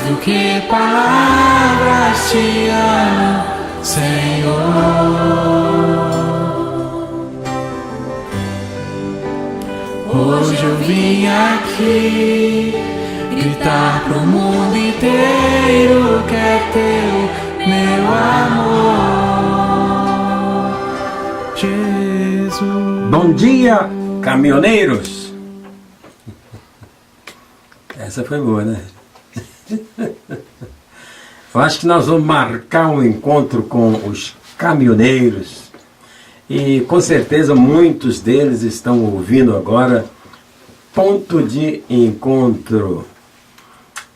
do que palavras te amo, Senhor. Hoje eu vim aqui gritar pro mundo inteiro que é teu, meu amor, Jesus. Bom dia, caminhoneiros! Essa foi boa, né? Eu acho que nós vamos marcar um encontro com os caminhoneiros. E com certeza muitos deles estão ouvindo agora. Ponto de encontro.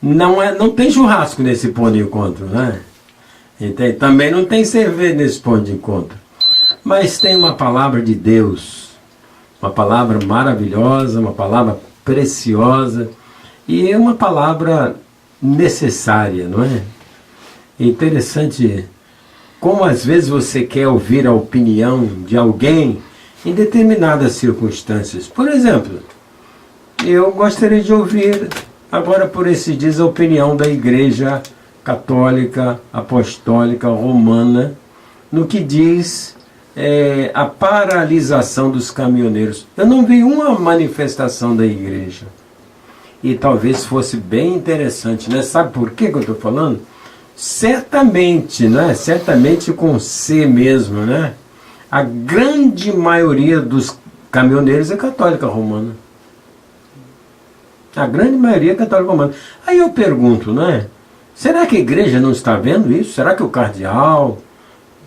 Não tem churrasco nesse ponto de encontro, né? E também não tem cerveja nesse ponto de encontro. Mas tem uma palavra de Deus. Uma palavra maravilhosa, uma palavra preciosa. E é uma palavra necessária, não é? Interessante como às vezes você quer ouvir a opinião de alguém em determinadas circunstâncias. Por exemplo, eu gostaria de ouvir agora por esses dias a opinião da Igreja Católica Apostólica Romana no que diz a paralisação dos caminhoneiros. Eu não vi uma manifestação da igreja. E talvez fosse bem interessante, né? Sabe por que eu estou falando? Certamente, né? Certamente com C mesmo, né? A grande maioria dos caminhoneiros é católica romana. A grande maioria é católica romana. Aí eu pergunto, né? Será que a igreja não está vendo isso? Será que o cardeal,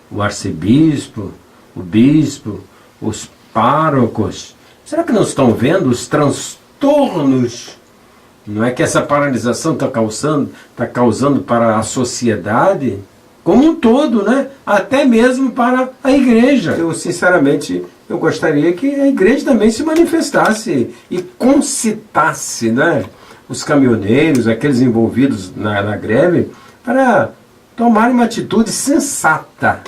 o arcebispo, o bispo, os párocos, será que não estão vendo os transtornos? Não é que essa paralisação está causando para a sociedade como um todo, né? Até mesmo para a igreja. Eu, sinceramente, eu gostaria que a igreja também se manifestasse e concitasse, né, os caminhoneiros, aqueles envolvidos na greve, para tomarem uma atitude sensata.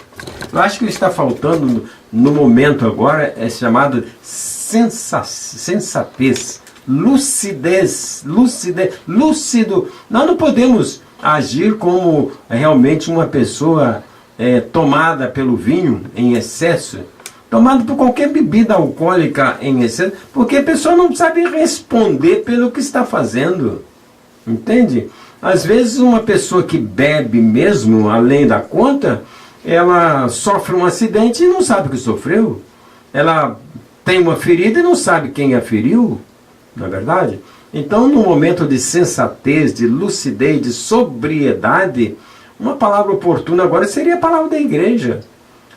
Eu acho que está faltando no momento agora é chamado sensatez. Lucidez, lúcido. Nós não podemos agir como realmente uma pessoa tomada pelo vinho em excesso, tomada por qualquer bebida alcoólica em excesso, porque a pessoa não sabe responder pelo que está fazendo. Entende? Às vezes uma pessoa que bebe mesmo, além da conta, ela sofre um acidente e não sabe o que sofreu. Ela tem uma ferida e não sabe quem a feriu. Não é verdade? Então, no momento de sensatez, de lucidez, de sobriedade, uma palavra oportuna agora seria a palavra da igreja.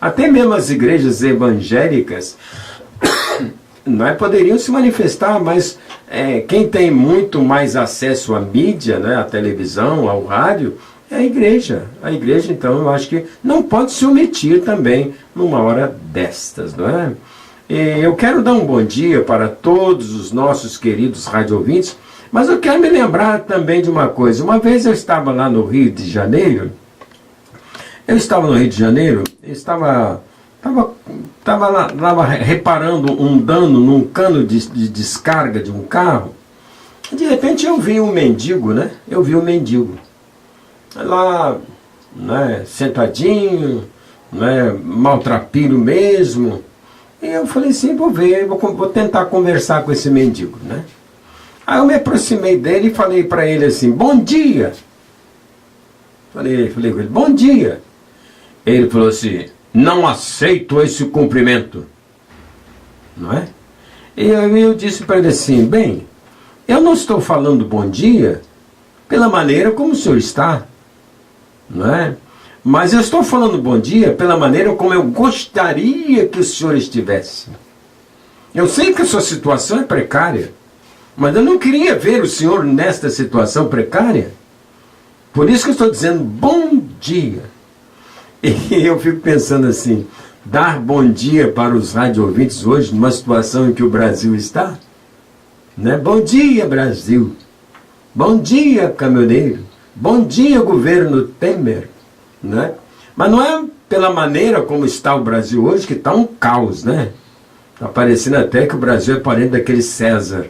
Até mesmo as igrejas evangélicas não é, poderiam se manifestar, mas quem tem muito mais acesso à mídia, né, à televisão, ao rádio, é a igreja. A igreja, então, eu acho que não pode se omitir também numa hora destas, não é? Eu quero dar um bom dia para todos os nossos queridos radiovintes, mas eu quero me lembrar também de uma coisa. Uma vez eu estava lá no Rio de Janeiro, eu estava lá reparando um dano num cano de descarga de um carro. De repente eu vi um mendigo, né? Eu vi um mendigo lá, né, sentadinho, né, maltrapilho mesmo. E eu falei assim, vou tentar conversar com esse mendigo, né? Aí eu me aproximei dele e falei para ele assim, bom dia! Falei com ele, bom dia! Ele falou assim, não aceito esse cumprimento. Não é? E eu disse para ele assim, bem, eu não estou falando bom dia pela maneira como o senhor está, não é? Mas eu estou falando bom dia pela maneira como eu gostaria que o senhor estivesse. Eu sei que a sua situação é precária, mas eu não queria ver o senhor nesta situação precária. Por isso que eu estou dizendo bom dia. E eu fico pensando assim, dar bom dia para os rádio-ouvintes hoje, numa situação em que o Brasil está? Né? Bom dia, Brasil. Bom dia, caminhoneiro. Bom dia, governo Temer. Né? Mas não é pela maneira como está o Brasil hoje que está um caos, né? Está parecendo até que o Brasil é parente daquele César,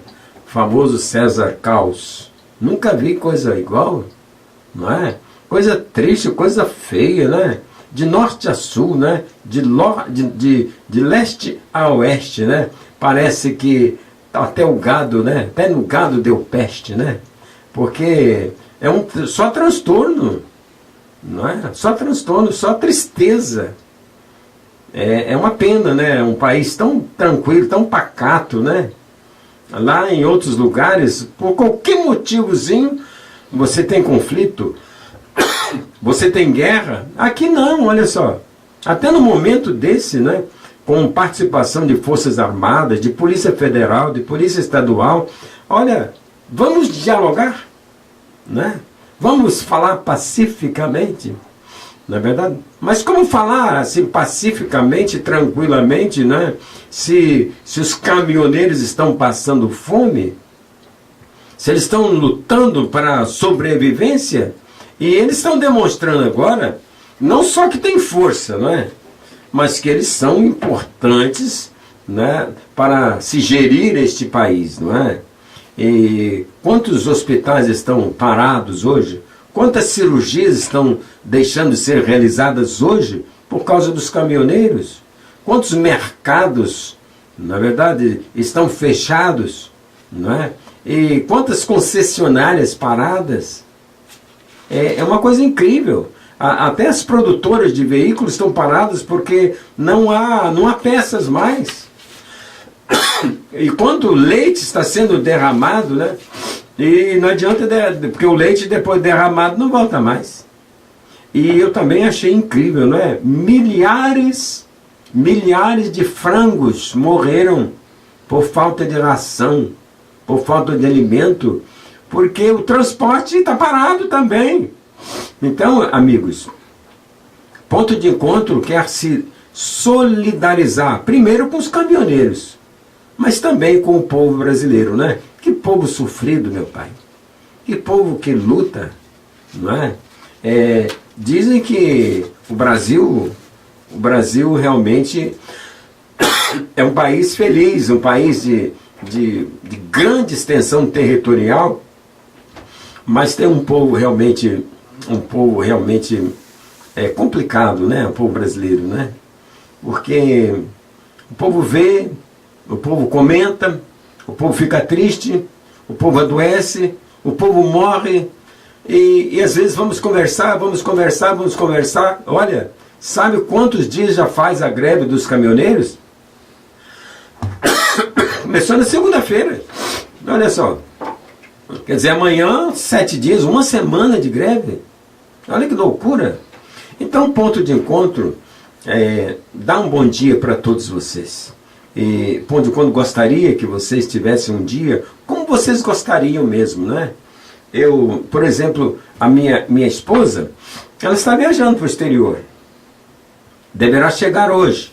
famoso César Caos. Nunca vi coisa igual. não é? Coisa triste, coisa feia, né? De norte a sul, né? De leste a oeste, né? Parece que até o gado, né? Até no gado deu peste, né? Porque é só transtorno, não é? Só transtorno, só tristeza. É uma pena, né? Um país tão tranquilo, tão pacato, né? Lá em outros lugares, por qualquer motivozinho, você tem conflito, você tem guerra. Aqui não, olha só. Até no momento desse, né? Com participação de forças armadas, de polícia federal, de polícia estadual. Olha, vamos dialogar, né? Vamos falar pacificamente, não é verdade? Mas como falar assim pacificamente, tranquilamente, né? Se os caminhoneiros estão passando fome, se eles estão lutando para a sobrevivência, e eles estão demonstrando agora, não só que tem força, não é? Mas que eles são importantes, né, para se gerir este país, não é? E quantos hospitais estão parados hoje? Quantas cirurgias estão deixando de ser realizadas hoje por causa dos caminhoneiros? Quantos mercados, na verdade, estão fechados, não é? E quantas concessionárias paradas? É uma coisa incrível. Até as produtoras de veículos estão paradas porque não há peças mais. E quando o leite está sendo derramado, né? E não adianta, porque o leite depois derramado não volta mais. E eu também achei incrível, não é? Milhares de frangos morreram por falta de ração, por falta de alimento, porque o transporte está parado também. Então, amigos, Ponto de Encontro quer se solidarizar, primeiro com os caminhoneiros, mas também com o povo brasileiro, né? Que povo sofrido, meu pai. Que povo que luta, não é? Dizem que o Brasil realmente é um país feliz, um país de grande extensão territorial, mas tem um povo realmente complicado, né? O povo brasileiro, né? Porque o povo vê, o povo comenta, o povo fica triste, o povo adoece, o povo morre, e às vezes vamos conversar. Olha, sabe quantos dias já faz a greve dos caminhoneiros? Começou na segunda-feira. Olha só. Quer dizer, amanhã, 7 dias, uma semana de greve. Olha que loucura. Então, Ponto de Encontro dá um bom dia para todos vocês. E Ponto de Encontro gostaria que vocês tivessem um dia como vocês gostariam mesmo, né? Eu, por exemplo, a minha esposa, ela está viajando para o exterior. Deverá chegar hoje.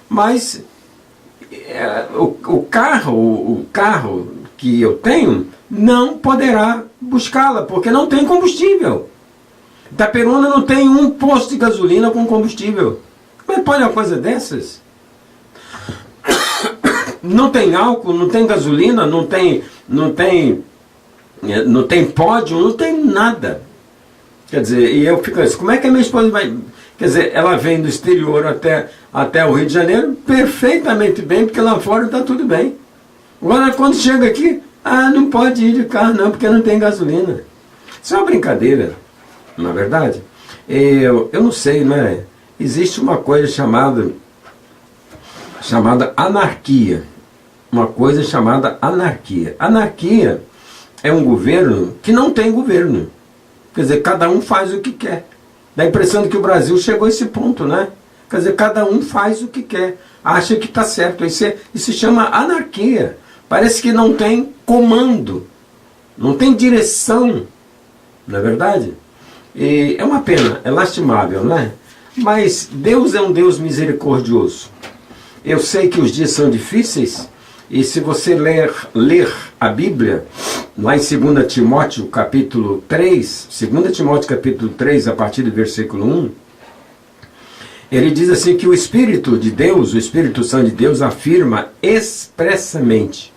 Mas o carro que eu tenho não poderá buscá-la, porque não tem combustível. Itaperuna não tem um posto de gasolina com combustível. Como é que pode uma coisa dessas? Não tem álcool, não tem gasolina, não tem pódio, não tem nada. Quer dizer, e eu fico assim, como é que a minha esposa vai... Quer dizer, ela vem do exterior até o Rio de Janeiro perfeitamente bem, porque lá fora está tudo bem. Agora, quando chega aqui, não pode ir de carro não, porque não tem gasolina. Isso é uma brincadeira, não é verdade? Eu não sei, né? Existe uma coisa chamada anarquia. Uma coisa chamada anarquia. Anarquia é um governo que não tem governo. Quer dizer, cada um faz o que quer. Dá a impressão de que o Brasil chegou a esse ponto, né? Quer dizer, cada um faz o que quer. Acha que está certo. Isso se chama anarquia. Parece que não tem comando. Não tem direção. Não é verdade? E é uma pena, é lastimável, né? Mas Deus é um Deus misericordioso. Eu sei que os dias são difíceis, e se você ler a Bíblia, lá em 2 Timóteo capítulo 3, 2 Timóteo capítulo 3, a partir do versículo 1, ele diz assim que o Espírito de Deus, o Espírito Santo de Deus, afirma expressamente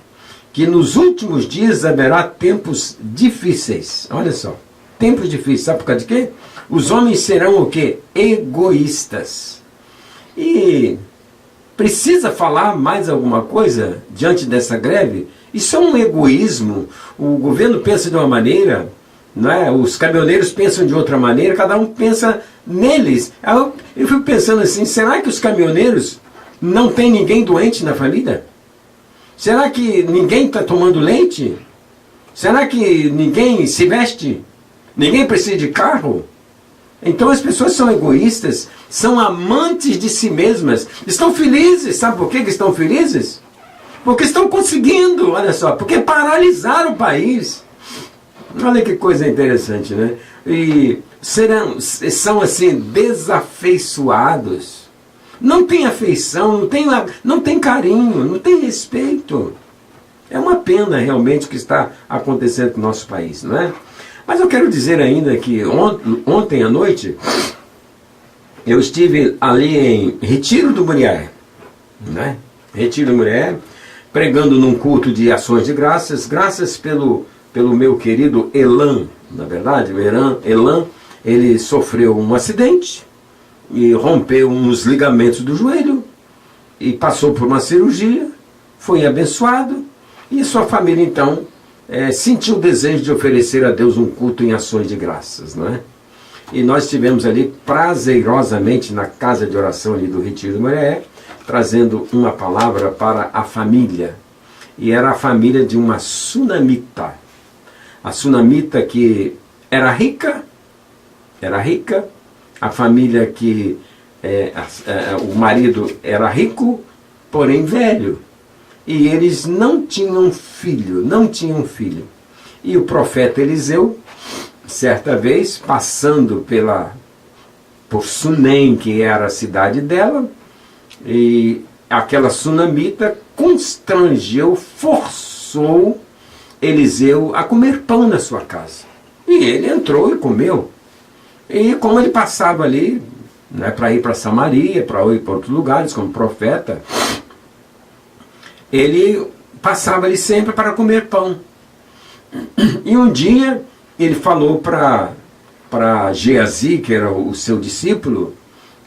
que nos últimos dias haverá tempos difíceis. Olha só. tempos difíceis. Sabe por causa de quê? Os homens serão o quê? Egoístas. E precisa falar mais alguma coisa diante dessa greve? Isso é um egoísmo. O governo pensa de uma maneira, né? Os caminhoneiros pensam de outra maneira, cada um pensa neles. Eu fico pensando assim, será que os caminhoneiros não tem ninguém doente na família? Será que ninguém está tomando leite? Será que ninguém se veste? Ninguém precisa de carro? Então as pessoas são egoístas, são amantes de si mesmas, estão felizes. Sabe por que estão felizes? Porque estão conseguindo, olha só, porque paralisaram o país. Olha que coisa interessante, né? E são assim, desafeiçoados. Não tem afeição, não tem carinho, não tem respeito. É uma pena realmente o que está acontecendo com o nosso país, não é? Mas eu quero dizer ainda que ontem à noite eu estive ali em Retiro do Murié, né? Retiro do Murié, pregando num culto de ações de graças, graças pelo meu querido Elan, na verdade, o Elan, ele sofreu um acidente e rompeu uns ligamentos do joelho e passou por uma cirurgia, foi abençoado e sua família então sentiu o desejo de oferecer a Deus um culto em ações de graças, não é? E nós estivemos ali prazerosamente na casa de oração ali do Retiro do Murié, trazendo uma palavra para a família. E era a família de uma sunamita. A sunamita que era rica, a família que o marido era rico, porém velho. E eles não tinham filho. E o profeta Eliseu, certa vez, passando por Sunem, que era a cidade dela, e aquela sunamita constrangeu, forçou Eliseu a comer pão na sua casa. E ele entrou e comeu. E como ele passava ali, né, para ir para Samaria, para ir para outros lugares, como profeta, ele passava ali sempre para comer pão. E um dia ele falou para Geazi, que era o seu discípulo,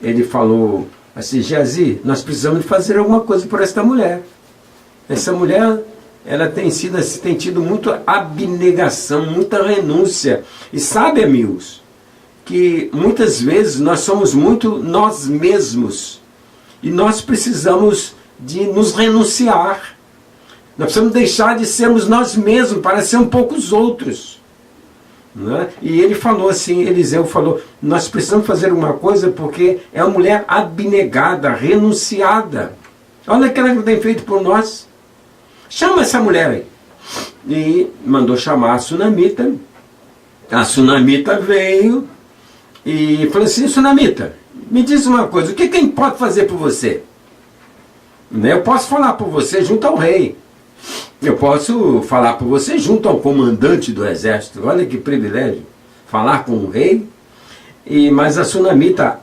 ele falou assim: Geazi, nós precisamos de fazer alguma coisa por esta mulher. Essa mulher, ela tem tido muita abnegação, muita renúncia. E sabe, amigos, que muitas vezes nós somos muito nós mesmos. E nós precisamos de nos renunciar. Nós precisamos deixar de sermos nós mesmos para ser um pouco os outros. Né? E ele falou assim, Eliseu falou, nós precisamos fazer uma coisa porque é uma mulher abnegada, renunciada. Olha o que ela tem feito por nós. Chama essa mulher aí. E mandou chamar a sunamita. A sunamita veio e falou assim: sunamita, me diz uma coisa, o que quem pode fazer por você? Eu posso falar por você junto ao rei. Eu posso falar por você junto ao comandante do exército. Olha que privilégio, falar com o rei. Mas a sunamita,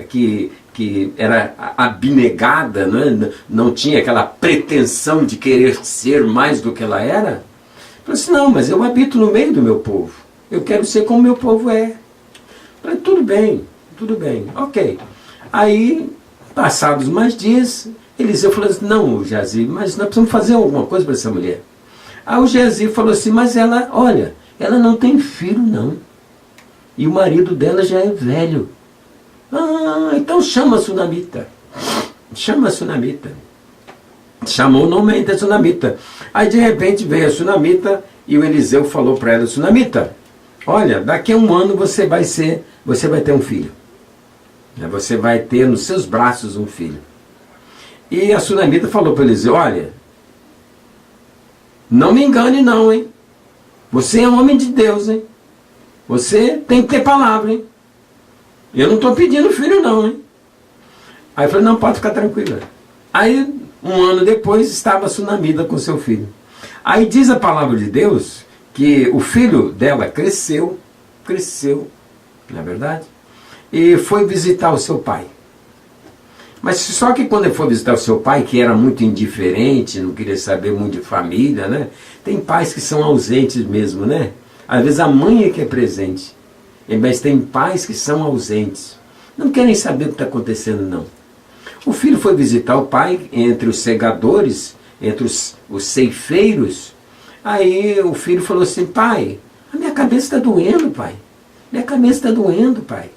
que era abnegada, né? Não tinha aquela pretensão de querer ser mais do que ela era, falou assim: não, mas eu habito no meio do meu povo. Eu quero ser como o meu povo é. Falei: tudo bem, ok. Aí, passados mais dias, Eliseu falou assim: não, Geazi, mas nós precisamos fazer alguma coisa para essa mulher. Aí o Geazi falou assim: mas ela, olha, ela não tem filho não. E o marido dela já é velho. Ah, então chama a sunamita. Chama a sunamita. Chamou o nome da sunamita. Aí de repente veio a sunamita e o Eliseu falou para ela: sunamita, olha, daqui a um ano você vai ter um filho. Você vai ter nos seus braços um filho. E a sunamita falou para Eliseu: olha, não me engane não, hein? Você é um homem de Deus, hein? Você tem que ter palavra, hein? Eu não estou pedindo filho não, hein? Aí eu falei: não, pode ficar tranquila. Aí, um ano depois, estava a sunamita com seu filho. Aí diz a palavra de Deus que o filho dela cresceu, não é verdade? E foi visitar o seu pai. Mas só que quando ele foi visitar o seu pai, que era muito indiferente, não queria saber muito de família, né? Tem pais que são ausentes mesmo, né? Às vezes a mãe é que é presente. Mas tem pais que são ausentes. Não querem saber o que está acontecendo, não. O filho foi visitar o pai entre os segadores, entre os ceifeiros. Aí o filho falou assim: pai, a minha cabeça está doendo, pai. Minha cabeça está doendo, pai.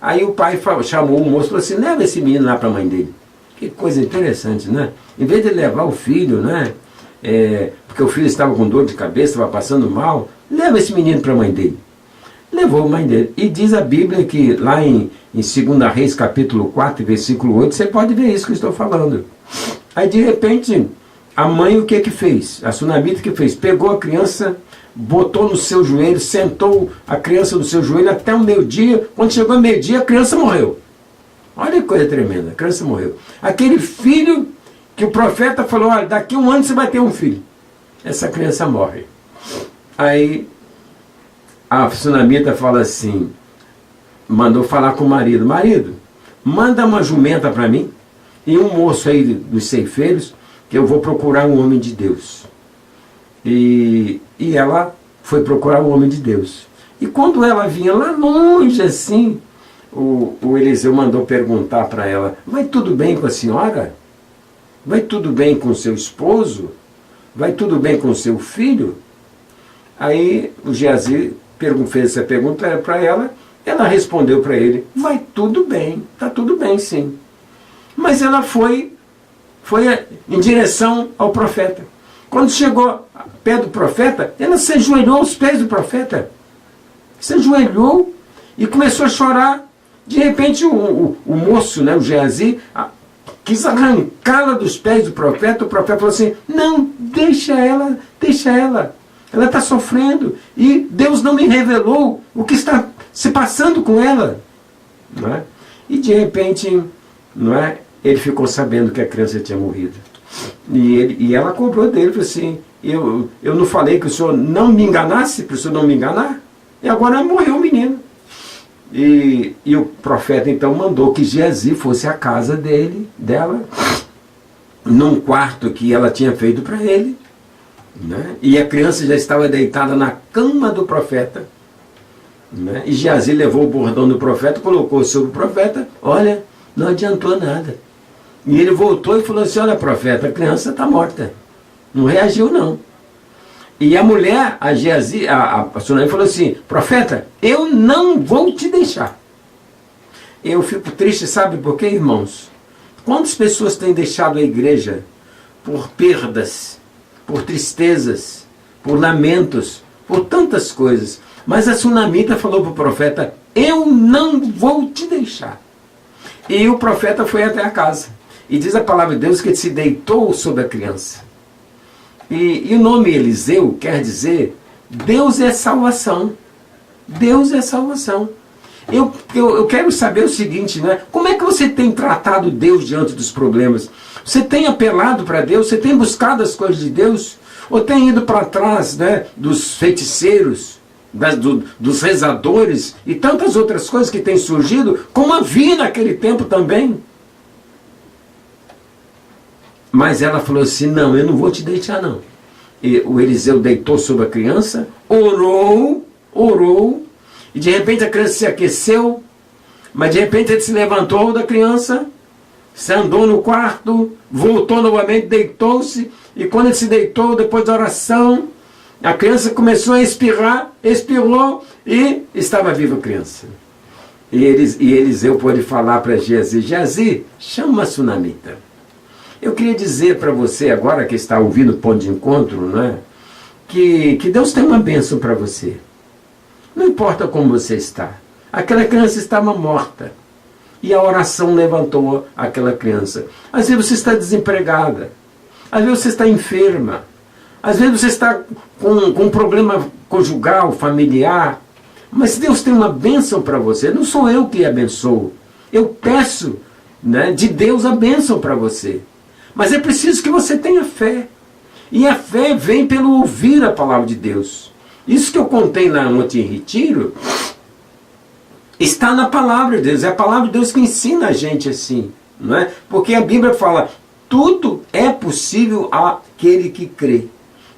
Aí o pai chamou o moço e falou assim: leva esse menino lá para a mãe dele. Que coisa interessante, né? Em vez de levar o filho, né? Porque o filho estava com dor de cabeça, estava passando mal, leva esse menino para a mãe dele. Levou a mãe dele. E diz a Bíblia que lá em 2 Reis, capítulo 4, versículo 8, você pode ver isso que eu estou falando. Aí de repente, a mãe o que fez? A sunamita que fez? Pegou a criança, botou no seu joelho, sentou a criança no seu joelho até o meio-dia. Quando chegou ao meio-dia, a criança morreu. Olha que coisa tremenda, a criança morreu. Aquele filho que o profeta falou: olha, daqui a um ano você vai ter um filho. Essa criança morre. Aí a sunamita fala assim, mandou falar com o marido: marido, manda uma jumenta para mim e um moço aí dos ceifeiros, que eu vou procurar um homem de Deus. E ela foi procurar um homem de Deus. E quando ela vinha lá longe assim, o Eliseu mandou perguntar para ela: vai tudo bem com a senhora? Vai tudo bem com o seu esposo? Vai tudo bem com o seu filho? Aí o Geazi fez essa pergunta para ela. Ela respondeu para ele: vai tudo bem, está tudo bem sim. Mas ela foi em direção ao profeta. Quando chegou perto do profeta, ela se ajoelhou aos pés do profeta. Se ajoelhou e começou a chorar. De repente o moço, né, o Geazi, quis arrancá-la dos pés do profeta. O profeta falou assim: não, deixa ela. Ela está sofrendo e Deus não me revelou o que está se passando com ela. Não é? E de repente, não é, ele ficou sabendo que a criança tinha morrido. E ela cobrou dele, falou assim: eu não falei que o senhor não me enganasse, para o senhor não me enganar? E agora morreu o menino. E o profeta então mandou que Geazi fosse à casa dela, num quarto que ela tinha feito para ele, né? E a criança já estava deitada na cama do profeta, né? E Geazi levou o bordão do profeta, colocou sobre o profeta. Olha, não adiantou nada. E ele voltou e falou assim: olha, profeta, a criança está morta. Não reagiu não. E a mulher, a Geazi, a Sunamita falou assim: profeta, eu não vou te deixar. Eu fico triste, sabe por quê, irmãos? Quantas pessoas têm deixado a igreja por perdas, por tristezas, por lamentos, por tantas coisas. Mas a Sunamita falou para o profeta: eu não vou te deixar. E o profeta foi até a casa. E diz a palavra de Deus que ele se deitou sobre a criança. E o nome Eliseu quer dizer: Deus é salvação. Deus é salvação. Eu quero saber o seguinte, né? Como é que você tem tratado Deus diante dos problemas? Você tem apelado para Deus? Você tem buscado as coisas de Deus? Ou tem ido para trás, né, dos feiticeiros, dos rezadores e tantas outras coisas que têm surgido, como havia naquele tempo também? Mas ela falou assim: não, eu não vou te deixar não. E o Eliseu deitou sobre a criança, orou, e de repente a criança se aqueceu, mas de repente ele se levantou da criança, se andou no quarto, voltou novamente, deitou-se, e quando ele se deitou, depois da oração, a criança começou a espirrar, expirou, e estava viva a criança. E Eliseu pôde falar para Geazi: Geazi, chama a Sunamita. Eu queria dizer para você agora que está ouvindo o Ponto de Encontro, né, que Deus tem uma bênção para você. Não importa como você está. Aquela criança estava morta. E a oração levantou aquela criança. Às vezes você está desempregada. Às vezes você está enferma. Às vezes você está com um problema conjugal, familiar. Mas Deus tem uma bênção para você. Não sou eu que abençoo. Eu peço, né, de Deus a bênção para você. Mas é preciso que você tenha fé. E a fé vem pelo ouvir a palavra de Deus. Isso que eu contei lá ontem em retiro, está na palavra de Deus. É a palavra de Deus que ensina a gente assim. Não é? Porque a Bíblia fala: tudo é possível àquele que crê.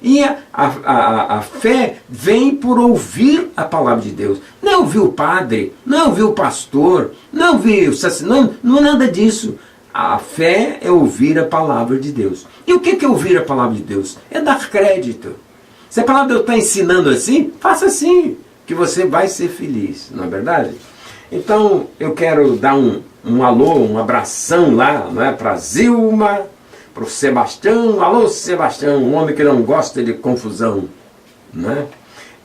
E a fé vem por ouvir a palavra de Deus. Não é ouvir o padre, não é ouvir o pastor, não é ouvir o sacerdote, não é nada disso. A fé é ouvir a palavra de Deus. E o que é ouvir a palavra de Deus? É dar crédito. Se a palavra de Deus está ensinando assim, faça assim, que você vai ser feliz, não é verdade? Então, eu quero dar um alô, um abração lá, né, para Zilma, para o Sebastião. Alô, Sebastião, um homem que não gosta de confusão, né?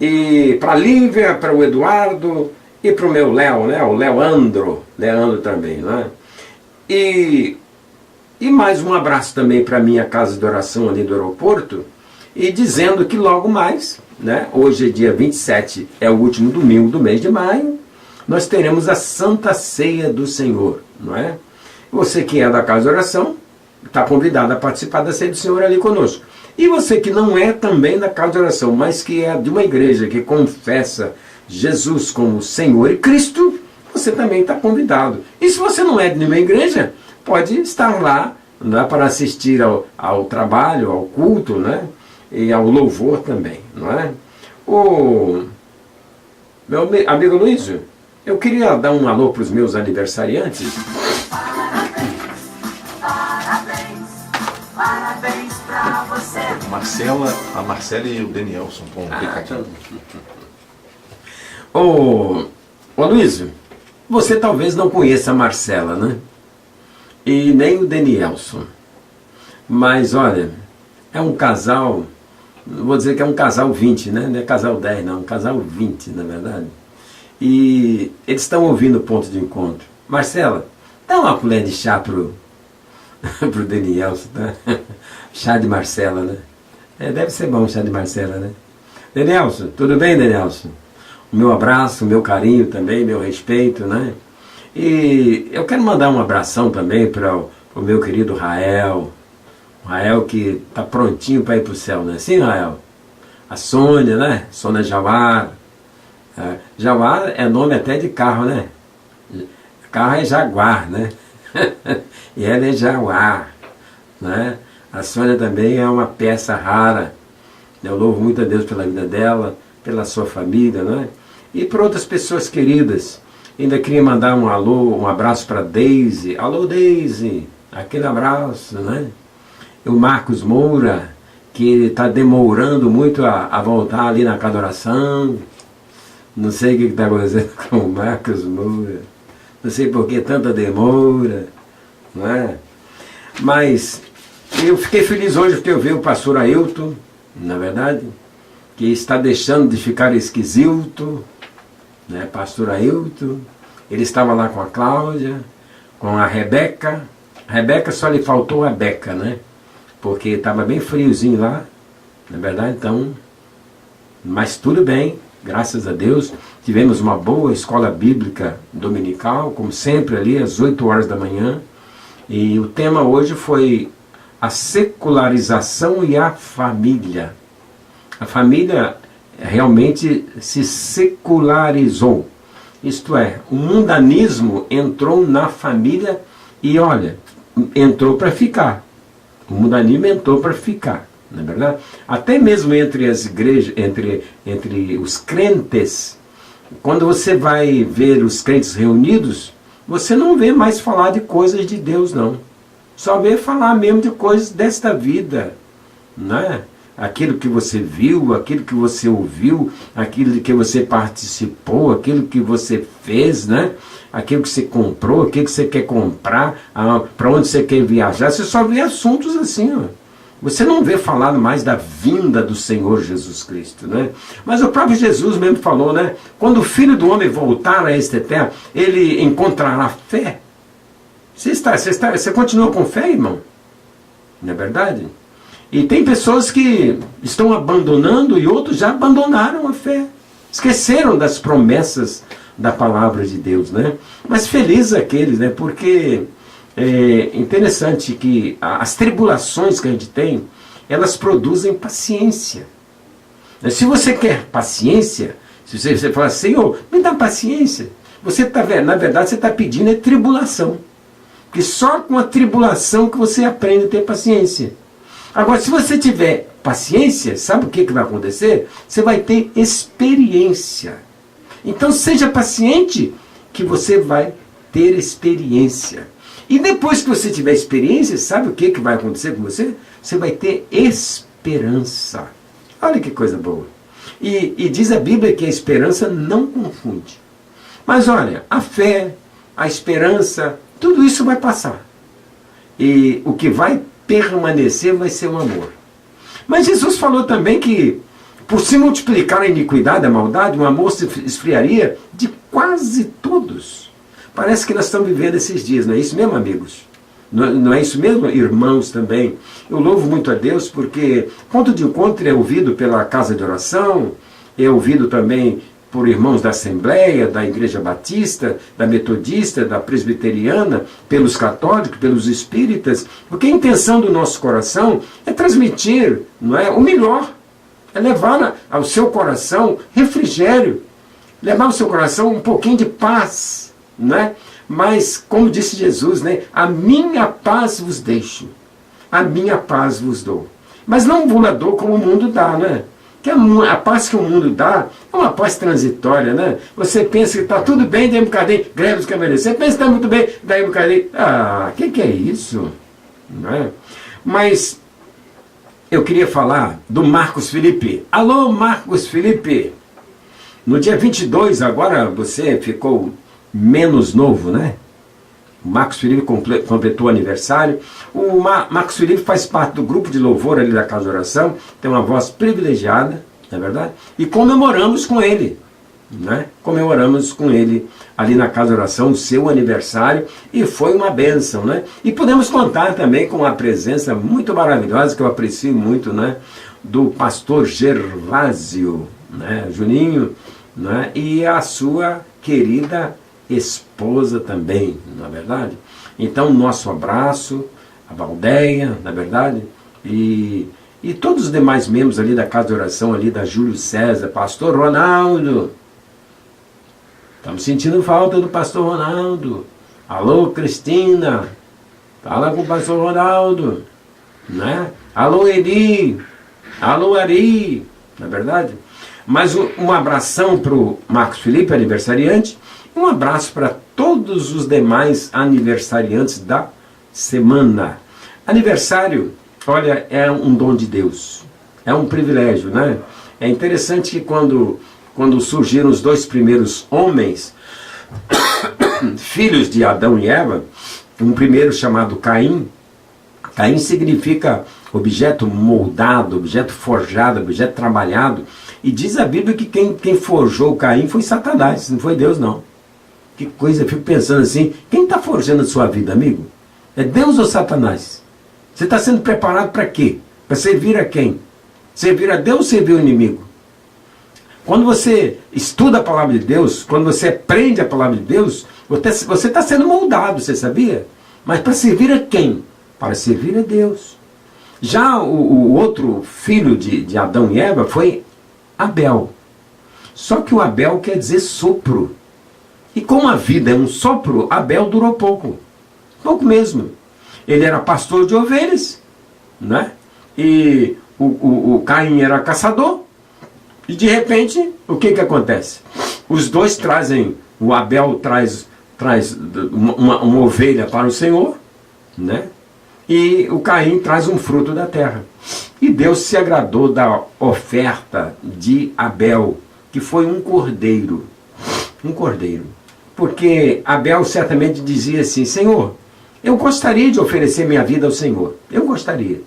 E para a Lívia, para o Eduardo e para o meu Léo, né, o Leandro também, né? E mais um abraço também para a minha casa de oração ali do aeroporto, e dizendo que logo mais, né, hoje é dia 27, é o último domingo do mês de maio, nós teremos a Santa Ceia do Senhor, não é? Você que é da casa de oração, está convidado a participar da Ceia do Senhor ali conosco. E você que não é também da casa de oração, mas que é de uma igreja que confessa Jesus como Senhor e Cristo, você também está convidado. E se você não é de nenhuma igreja, pode estar lá, né, para assistir ao trabalho, ao culto, né, e ao louvor também, não é? O meu amigo Luiz, eu queria dar um alô para os meus aniversariantes. Parabéns pra você. A Marcela e o Danielson com um recadinho. Ô Luiz, você talvez não conheça a Marcela, né? E nem o Danielson. Mas olha, é um casal, vou dizer que é um casal 20, né? Não é casal 10 não, um casal 20, na verdade. E eles estão ouvindo o ponto de encontro. Marcela, dá uma colher de chá pro Danielson, tá? Chá de Marcela, né? Deve ser bom o chá de Marcela, né? Danielson, tudo bem, Danielson? O meu abraço, o meu carinho também, meu respeito, né? E eu quero mandar um abração também para o meu querido Rael. O Rael que está prontinho para ir para o céu, né? Sim, Rael? A Sônia, né? Sônia Jawar. Jawar é nome até de carro, né? Carro é Jaguar, né? E ela é Jawar, né? A Sônia também é uma peça rara. Eu louvo muito a Deus pela vida dela, pela sua família, né? E por outras pessoas queridas. Ainda queria mandar um alô, um abraço para Deise. Alô, Deise, aquele abraço, né? E o Marcos Moura, que está demorando muito a voltar ali na casa de oração. Não sei o que está acontecendo com o Marcos Moura. Não sei por que tanta demora, não é? Mas eu fiquei feliz hoje porque eu vi o pastor Ailton, na verdade, que está deixando de ficar esquisito, né? Pastor Ailton, ele estava lá com a Cláudia, com a Rebeca. A Rebeca só lhe faltou a Beca, né? Porque estava bem friozinho lá, na verdade, então, mas tudo bem, graças a Deus. Tivemos uma boa escola bíblica dominical, como sempre ali, às 8 horas da manhã. E o tema hoje foi a secularização e a família. A família realmente se secularizou. Isto é, o mundanismo entrou na família e, olha, entrou para ficar. O mundanismo entrou para ficar, não é verdade? Até mesmo entre as igrejas, entre os crentes, quando você vai ver os crentes reunidos, você não vê mais falar de coisas de Deus, não. Só vê falar mesmo de coisas desta vida, né? Aquilo que você viu, aquilo que você ouviu, aquilo que você participou, aquilo que você fez, né? Aquilo que você comprou, aquilo que você quer comprar, para onde você quer viajar. Você só vê assuntos assim, ó. Você não vê falar mais da vinda do Senhor Jesus Cristo, né? Mas o próprio Jesus mesmo falou, né? Quando o Filho do Homem voltar a esta terra, ele encontrará fé. Você continua com fé, irmão? Não é verdade? E tem pessoas que estão abandonando e outros já abandonaram a fé. Esqueceram das promessas da palavra de Deus, né? Mas felizes aqueles, né? Porque é interessante que as tribulações que a gente tem, elas produzem paciência. Se você quer paciência, se você fala, Senhor, me dá paciência, você está vendo, na verdade você está pedindo tribulação. Porque só com a tribulação que você aprende a ter paciência. Agora, se você tiver paciência, sabe o que vai acontecer? Você vai ter experiência. Então, seja paciente, que você vai ter experiência. E depois que você tiver experiência, sabe o que vai acontecer com você? Você vai ter esperança. Olha que coisa boa. E diz a Bíblia que a esperança não confunde. Mas olha, a fé, a esperança, tudo isso vai passar. E o que vai permanecer vai ser o amor. Mas Jesus falou também que, por se multiplicar a iniquidade, a maldade, o amor se esfriaria de quase todos. Parece que nós estamos vivendo esses dias, não é isso mesmo, amigos? Não é isso mesmo, irmãos também? Eu louvo muito a Deus porque ponto de encontro é ouvido pela casa de oração, é ouvido também por irmãos da Assembleia, da Igreja Batista, da Metodista, da Presbiteriana, pelos católicos, pelos espíritas, porque a intenção do nosso coração é transmitir, não é, o melhor, é levar ao seu coração refrigério, levar ao seu coração um pouquinho de paz, né? Mas, como disse Jesus, né, a minha paz vos deixo, a minha paz vos dou. Mas não vos dou como o mundo dá, né? Que a paz que o mundo dá é uma paz transitória, né? Você pensa que está tudo bem, daí um bocadinho, greve dos caminhoneiros. Você pensa que está muito bem, daí um bocadinho, que é isso? Não é? Mas eu queria falar do Marcos Felipe. Alô, Marcos Felipe! No dia 22, agora você ficou menos novo, né? O Marcos Felipe completou o aniversário. O Marcos Felipe faz parte do grupo de louvor ali da Casa de Oração, tem uma voz privilegiada, não é verdade? E comemoramos com ele, né? Comemoramos com ele ali na Casa de Oração o seu aniversário e foi uma bênção, né? E podemos contar também com a presença muito maravilhosa, que eu aprecio muito, né? Do pastor Gervásio, né? Juninho, né? E a sua querida esposa também, na verdade. Então, nosso abraço, a Valdeia, na verdade, e todos os demais membros ali da Casa de Oração, ali da Júlio César, pastor Ronaldo. Estamos sentindo falta do pastor Ronaldo. Alô, Cristina, fala com o pastor Ronaldo, né? Alô, Eli, alô, Ari, na verdade. Mas um abração para o Marcos Felipe, aniversariante. Um abraço para todos os demais aniversariantes da semana. Aniversário, olha, é um dom de Deus. É um privilégio, né? É interessante que quando surgiram os dois primeiros homens, filhos de Adão e Eva, um primeiro chamado Caim. Caim significa objeto moldado, objeto forjado, objeto trabalhado. E diz a Bíblia que quem forjou Caim foi Satanás, não foi Deus, não. Que coisa, eu fico pensando assim, quem está forjando a sua vida, amigo? É Deus ou Satanás? Você está sendo preparado para quê? Para servir a quem? Servir a Deus ou servir o inimigo? Quando você estuda a palavra de Deus, quando você aprende a palavra de Deus, você está sendo moldado, você sabia? Mas para servir a quem? Para servir a Deus. Já o outro filho de Adão e Eva foi Abel. Só que o Abel quer dizer sopro. E como a vida é um sopro, Abel durou pouco. Pouco mesmo. Ele era pastor de ovelhas, né? E o Caim era caçador. E de repente, o que acontece? Os dois trazem, o Abel traz uma ovelha para o Senhor, né? E o Caim traz um fruto da terra. E Deus se agradou da oferta de Abel, que foi um cordeiro. Um cordeiro. Porque Abel certamente dizia assim, Senhor, eu gostaria de oferecer minha vida ao Senhor. Eu gostaria.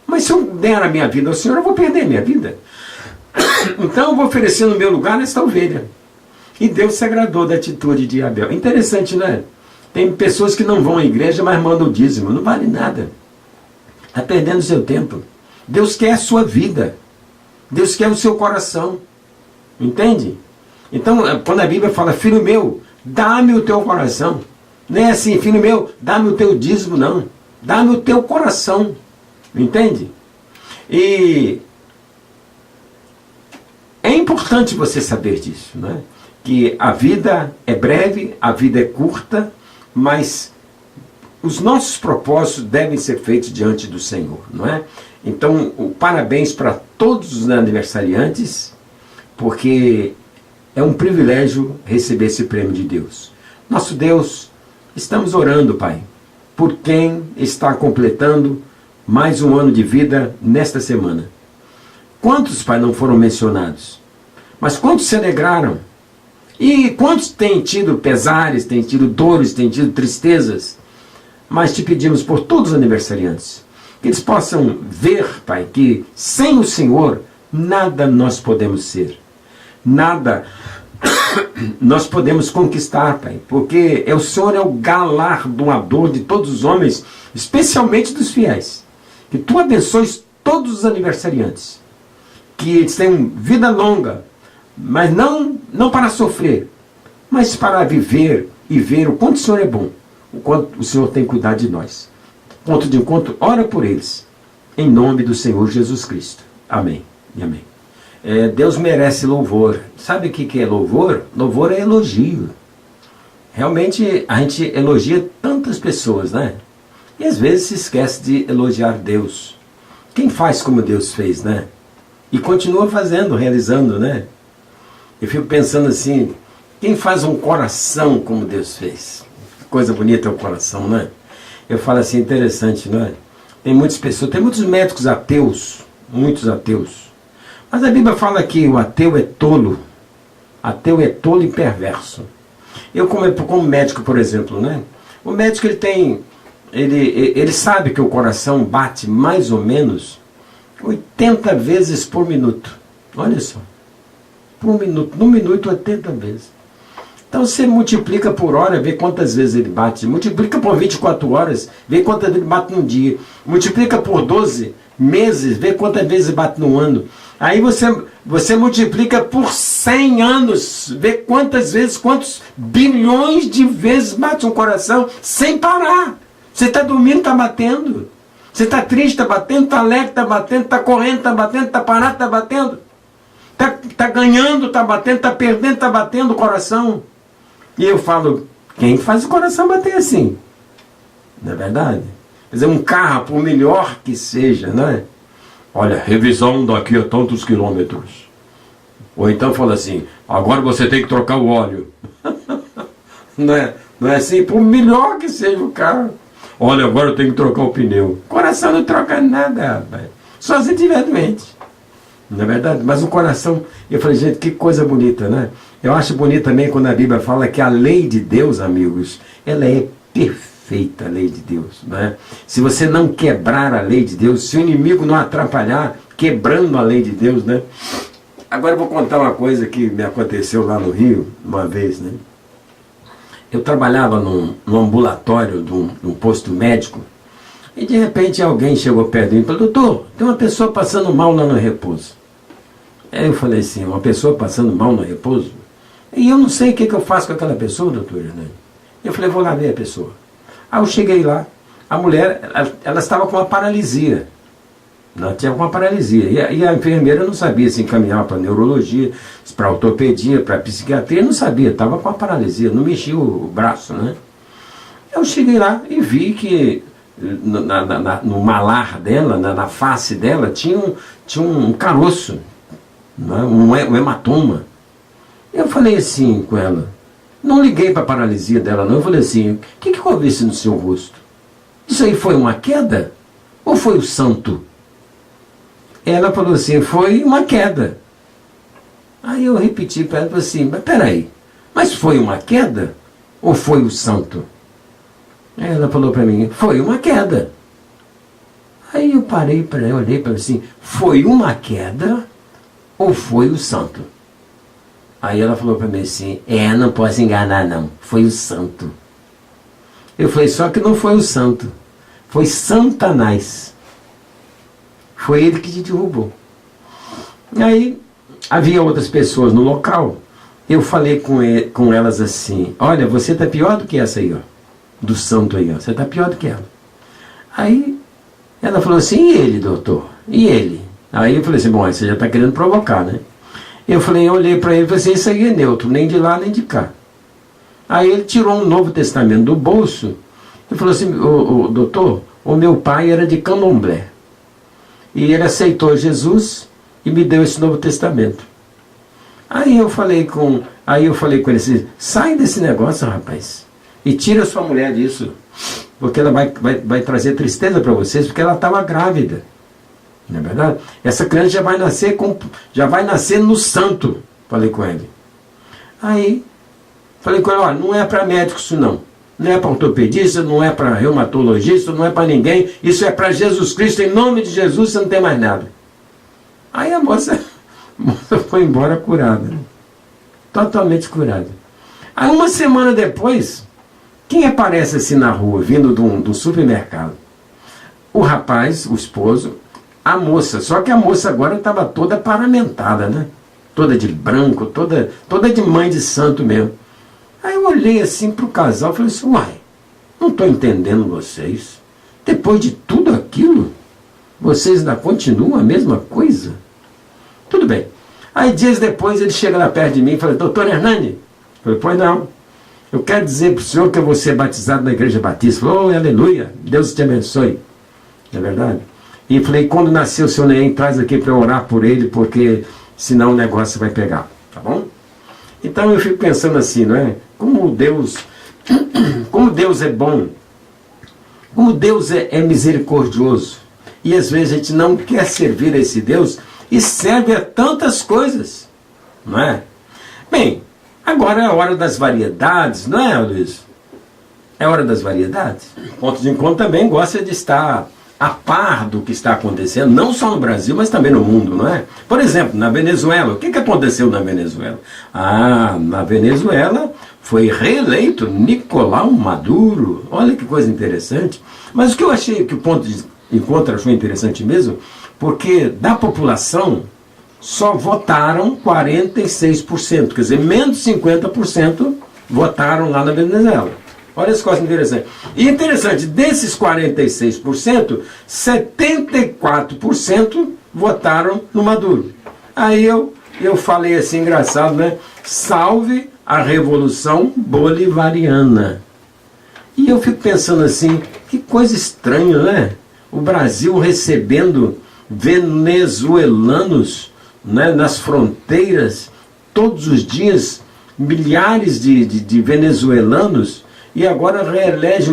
Mas se eu der a minha vida ao Senhor, eu vou perder minha vida. Então eu vou oferecer no meu lugar esta ovelha. E Deus se agradou da atitude de Abel. Interessante, né? Tem pessoas que não vão à igreja, mas mandam o dízimo. Não vale nada. Está perdendo seu tempo. Deus quer a sua vida. Deus quer o seu coração. Entende? Então, quando a Bíblia fala, filho meu, dá-me o teu coração. Não é assim, filho meu, dá-me o teu dízimo, não. Dá-me o teu coração. Entende? E é importante você saber disso, né? Que a vida é breve, a vida é curta, mas os nossos propósitos devem ser feitos diante do Senhor, não é? Então, parabéns para todos os aniversariantes, porque é um privilégio receber esse prêmio de Deus. Nosso Deus, estamos orando, Pai, por quem está completando mais um ano de vida nesta semana. Quantos, Pai, não foram mencionados? Mas quantos se alegraram? E quantos têm tido pesares, têm tido dores, têm tido tristezas? Mas te pedimos por todos os aniversariantes, que eles possam ver, Pai, que sem o Senhor, nada nós podemos ser. Nada nós podemos conquistar, Pai, porque o Senhor é o galardoador de todos os homens, especialmente dos fiéis. Que Tu abençoes todos os aniversariantes, que eles tenham vida longa, mas não para sofrer, mas para viver e ver o quanto o Senhor é bom, o quanto o Senhor tem cuidado de nós. Ponto de encontro, ora por eles, em nome do Senhor Jesus Cristo. Amém e amém. Deus merece louvor. Sabe o que é louvor? Louvor é elogio. Realmente a gente elogia tantas pessoas, né? E às vezes se esquece de elogiar Deus. Quem faz como Deus fez, né? E continua fazendo, realizando, né? Eu fico pensando assim, quem faz um coração como Deus fez? Que coisa bonita é o coração, né? Eu falo assim, interessante, não é? Tem muitas pessoas, tem muitos médicos ateus, muitos ateus. Mas a Bíblia fala que o ateu é tolo e perverso. Eu como médico, por exemplo, né? O médico ele sabe que o coração bate mais ou menos 80 vezes por minuto. Olha só. Por minuto. No minuto, 80 vezes. Então você multiplica por hora, vê quantas vezes ele bate. Multiplica por 24 horas, vê quantas vezes ele bate num dia. Multiplica por 12 meses, vê quantas vezes ele bate num ano. Aí você multiplica por 100 anos, vê quantos bilhões de vezes bate um coração sem parar. Você está dormindo, está batendo. Você está triste, está batendo. Está alegre, está batendo. Está correndo, está batendo. Está parado, está batendo. Está ganhando, está batendo. Está perdendo, está batendo o coração. E eu falo, quem faz o coração bater assim? Não é verdade? Quer dizer, um carro, por melhor que seja, não é? Olha, revisão daqui a tantos quilômetros. Ou então fala assim, agora você tem que trocar o óleo. Não é assim? Por melhor que seja o carro. Olha, agora eu tenho que trocar o pneu. Coração não troca nada, rapaz. Só se estiver doente. Não é verdade? Mas o coração, eu falei, gente, que coisa bonita, né? Eu acho bonito também quando a Bíblia fala que a lei de Deus, amigos, ela é perfeita, a lei de Deus, né? Se você não quebrar a lei de Deus, se o inimigo não atrapalhar, quebrando a lei de Deus, né? Agora eu vou contar uma coisa que me aconteceu lá no Rio, uma vez, né? Eu trabalhava num ambulatório de um posto médico, e de repente alguém chegou perto de mim e falou, doutor, tem uma pessoa passando mal lá no repouso. Aí eu falei assim, uma pessoa passando mal no repouso? E eu não sei o que eu faço com aquela pessoa, doutor Hernani. Eu falei, vou lá ver a pessoa. Aí eu cheguei lá, a mulher, ela estava com uma paralisia. Ela tinha uma paralisia. E a enfermeira não sabia se encaminhar para neurologia, para ortopedia, para psiquiatria, não sabia, estava com uma paralisia, não mexia o braço, né? Eu cheguei lá e vi que no malar dela, na face dela, tinha um caroço, né? um hematoma. Eu falei assim com ela, não liguei para a paralisia dela não, eu falei assim, o que houve isso no seu rosto? Isso aí foi uma queda? Ou foi o santo? Ela falou assim, foi uma queda. Aí eu repeti para ela, falei assim, mas peraí, mas foi uma queda? Ou foi o santo? Aí ela falou para mim, foi uma queda. Aí eu parei para ela, olhei para ela assim, foi uma queda ou foi o santo? Aí ela falou para mim assim, não posso enganar não, foi o santo. Eu falei, só que não foi o santo, foi Satanás. Foi ele que te derrubou. Aí havia outras pessoas no local, eu falei com elas assim, olha, você está pior do que essa aí, ó, do santo aí, ó, você está pior do que ela. Aí ela falou assim, e ele, doutor? E ele? Aí eu falei assim, bom, você já está querendo provocar, né? Eu olhei para ele e falei assim, isso aí é neutro, nem de lá nem de cá. Aí ele tirou um Novo Testamento do bolso e falou assim, doutor, o meu pai era de Candomblé. E ele aceitou Jesus e me deu esse Novo Testamento. Aí eu falei com ele assim, sai desse negócio, rapaz, e tira sua mulher disso, porque ela vai trazer tristeza para vocês, porque ela estava grávida. Não é verdade? Essa criança já vai nascer no santo, falei com ele. Aí, falei com ele, olha, não é para médico isso não. Não é para ortopedista, não é para reumatologista, não é para ninguém. Isso é para Jesus Cristo, em nome de Jesus você não tem mais nada. Aí a moça foi embora curada. Né? Totalmente curada. Aí uma semana depois, quem aparece assim na rua, vindo do supermercado? O rapaz, o esposo, a moça. Só que a moça agora estava toda paramentada, né? Toda de branco, toda de mãe de santo mesmo. Aí eu olhei assim para o casal e falei assim, uai, não estou entendendo vocês. Depois de tudo aquilo, vocês ainda continuam a mesma coisa? Tudo bem. Aí dias depois ele chega lá perto de mim e fala, doutor Hernani? Eu falei, pois não. Eu quero dizer para o senhor que eu vou ser batizado na Igreja Batista. Falou, oh, aleluia, Deus te abençoe. Não é verdade? E falei, quando nasceu o seu neném, traz aqui para eu orar por ele, porque senão o negócio vai pegar. Tá bom? Então eu fico pensando assim, não é? Como Deus é bom, como Deus é misericordioso. E às vezes a gente não quer servir a esse Deus e serve a tantas coisas, não é? Bem, agora é a hora das variedades, não é, Luiz? É hora das variedades. Ponto de Encontro também gosta de estar a par do que está acontecendo, não só no Brasil, mas também no mundo, não é? Por exemplo, na Venezuela, o que aconteceu na Venezuela? Na Venezuela foi reeleito Nicolás Maduro. Olha que coisa interessante. Mas o que eu achei que o Ponto de Encontro achou interessante mesmo, porque da população só votaram 46%, quer dizer, menos 50% votaram lá na Venezuela. Olha essa coisa interessante. E interessante, desses 46%, 74% votaram no Maduro. Aí eu falei assim, engraçado, né? Salve a Revolução Bolivariana. E eu fico pensando assim, que coisa estranha, né? O Brasil recebendo venezuelanos, né, nas fronteiras, todos os dias, milhares de venezuelanos, e agora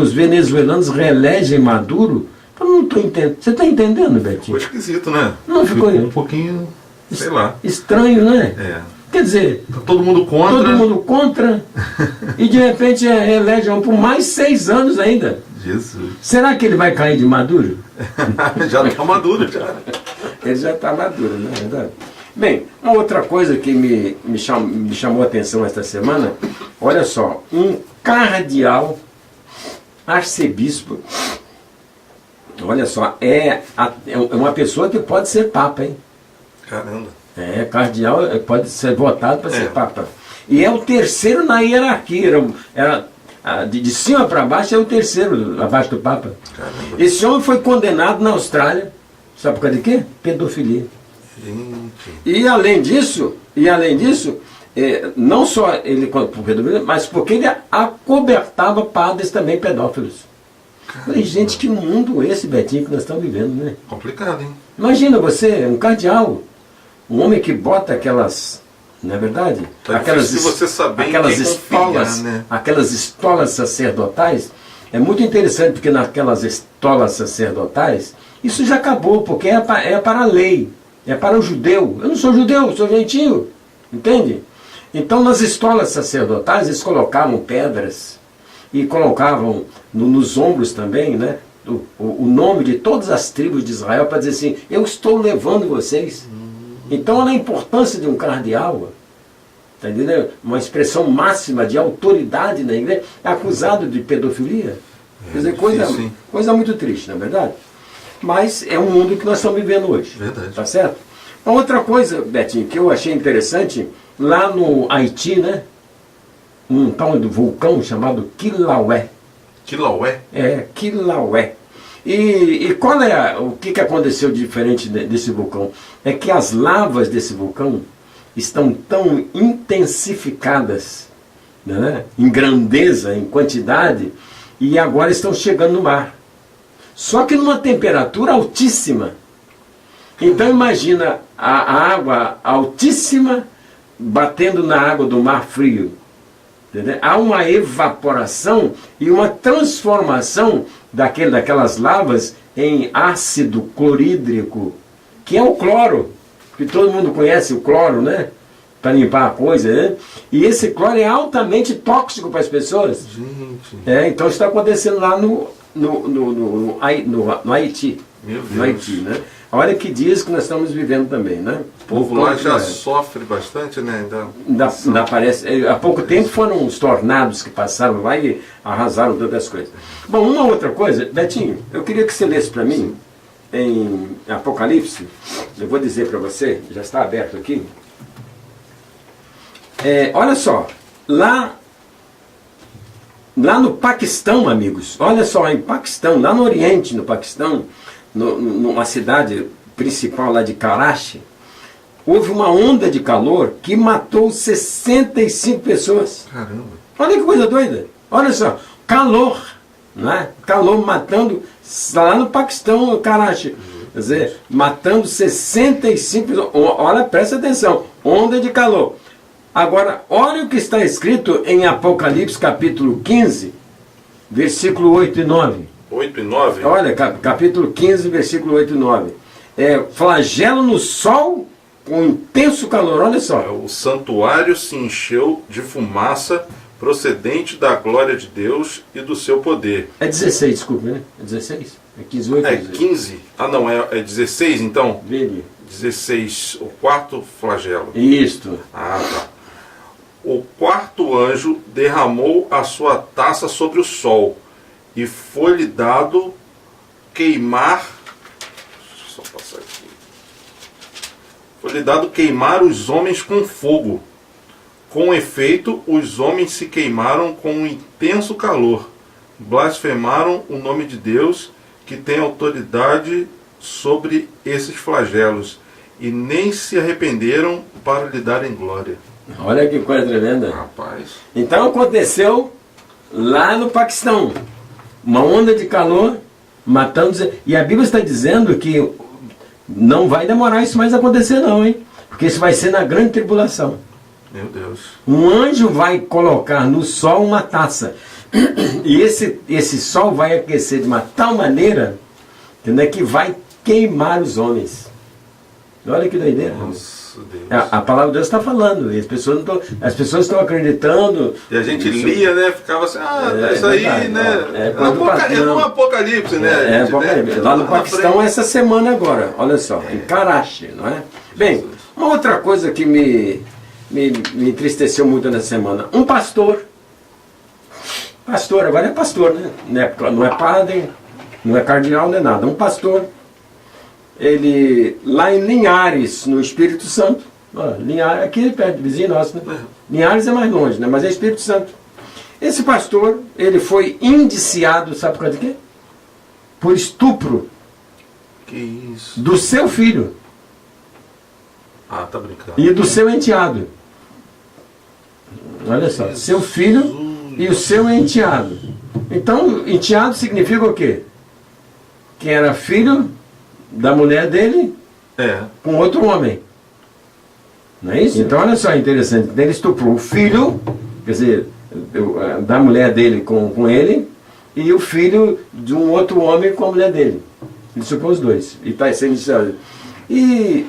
os venezuelanos reelegem Maduro. Eu não estou entendendo. Você está entendendo, Betinho? Ficou esquisito, né? Não ficou um pouquinho, sei lá. Estranho, né? É. Quer dizer, Tá todo mundo contra. todo mundo contra, e de repente reelegem por mais 6 anos ainda. Jesus. Será que ele vai cair de Maduro? Já está maduro, já. Ele já está maduro, não é verdade? Bem, uma outra coisa que me chamou a atenção esta semana, olha só, um cardeal arcebispo, olha só, é uma pessoa que pode ser papa, hein? Caramba. Cardeal pode ser votado para ser papa. E é o terceiro na hierarquia, de cima para baixo é o terceiro abaixo do papa. Caramba. Esse homem foi condenado na Austrália, sabe por causa de quê? Pedofilia. Gente. E além disso, não só ele por pedofilia, mas porque ele acobertava padres também pedófilos. Falei, gente, que mundo esse, Betinho, que nós estamos vivendo, né? Complicado, hein? Imagina você, um cardeal, um homem que bota aquelas, não é verdade? Se você saber aquelas em quem estolas, confiar, né? aquelas estolas sacerdotais. É muito interessante porque naquelas estolas sacerdotais, isso já acabou, porque é para a lei, é para o judeu. Eu não sou judeu, sou gentio, entende? Então nas estolas sacerdotais eles colocavam pedras e colocavam nos ombros também, né, o nome de todas as tribos de Israel para dizer assim, eu estou levando vocês. Então olha a importância de um cardeal, tá entendendo? Uma expressão máxima de autoridade na igreja, acusado de pedofilia. Quer dizer, coisa muito triste, não é verdade? Mas é um mundo que nós estamos vivendo hoje. Verdade. Tá certo? Uma outra coisa, Betinho, que eu achei interessante, lá no Haiti, né? Um tal de vulcão chamado Kilauea. Kilauea? Kilauea. E qual é o que aconteceu de diferente desse vulcão? É que as lavas desse vulcão estão tão intensificadas, né, em grandeza, em quantidade, e agora estão chegando no mar. Só que numa temperatura altíssima. Então imagina a água altíssima batendo na água do mar frio. Entendeu? Há uma evaporação e uma transformação daquelas lavas em ácido clorídrico, que é o cloro, que todo mundo conhece o cloro, né? Para limpar a coisa, né? E esse cloro é altamente tóxico para as pessoas. Gente. Então isso está acontecendo lá no Haiti. Meu Deus. No Haiti, né? Olha que dias que nós estamos vivendo também, né? O povo lá já sofre bastante, né? Ainda parece, há pouco tempo foram os tornados que passaram lá e arrasaram todas as coisas. Bom, uma outra coisa, Betinho, eu queria que você lesse para mim em Apocalipse. Eu vou dizer para você, já está aberto aqui. Olha só, lá no Paquistão, amigos, olha só, em Paquistão, lá no Oriente, no Paquistão, numa cidade principal lá de Karachi, houve uma onda de calor que matou 65 pessoas. Caramba. Olha que coisa doida. Olha só, calor, né? Calor matando, lá no Paquistão, Karachi, quer dizer, matando 65 pessoas. Olha, presta atenção, onda de calor. Agora, olha o que está escrito em Apocalipse capítulo 15, versículo 8 e 9. 8 e 9? Olha, capítulo 15, versículo 8 e 9. Flagelo no sol com intenso calor, olha só. O santuário se encheu de fumaça procedente da glória de Deus e do seu poder. É 16, desculpe, né? É 16? É 15, 8 É 15? Ah, não, é 16 então? Vê ali. 16, o quarto flagelo. Isto. Ah, tá. O quarto anjo derramou a sua taça sobre o sol e foi-lhe dado queimar. Deixa eu só passar aqui. Foi-lhe dado queimar os homens com fogo. Com efeito, os homens se queimaram com um intenso calor. Blasfemaram o nome de Deus, que tem autoridade sobre esses flagelos, e nem se arrependeram para lhe darem glória. Olha que coisa tremenda. Rapaz. Então aconteceu lá no Paquistão. Uma onda de calor matando. E a Bíblia está dizendo que não vai demorar isso mais a acontecer não, hein? Porque isso vai ser na grande tribulação. Meu Deus. Um anjo vai colocar no sol uma taça. E esse sol vai aquecer de uma tal maneira, entendeu, que vai queimar os homens. Olha que doideira. Nossa, Deus. A palavra de Deus está falando, e as pessoas estão acreditando. E a gente lia, né? Ficava assim, isso aí, verdade, né? É no Apocalipse, né? Lá no Paquistão, essa semana agora, olha só, em Karachi, não é? Bem, uma outra coisa que me entristeceu muito nessa semana, um pastor, agora é pastor, né? Não é padre, não é cardeal, não é nada, um pastor. Ele, lá em Linhares, no Espírito Santo, Linhares, aqui perto, vizinho nosso, né? Linhares é mais longe, né? Mas é Espírito Santo. Esse pastor, ele foi indiciado, sabe por causa de quê? Por estupro. Que isso? Do seu filho. Ah, tá brincando. E do seu enteado. Olha só, Jesus. seu filho e o seu enteado. Então, enteado significa o quê? Que era filho da mulher dele com outro homem. Não é isso? Então olha só, interessante. Ele estuprou o filho, quer dizer, da mulher dele com ele, e o filho de um outro homem com a mulher dele. Ele estuprou os dois. E está sendo indiciado. E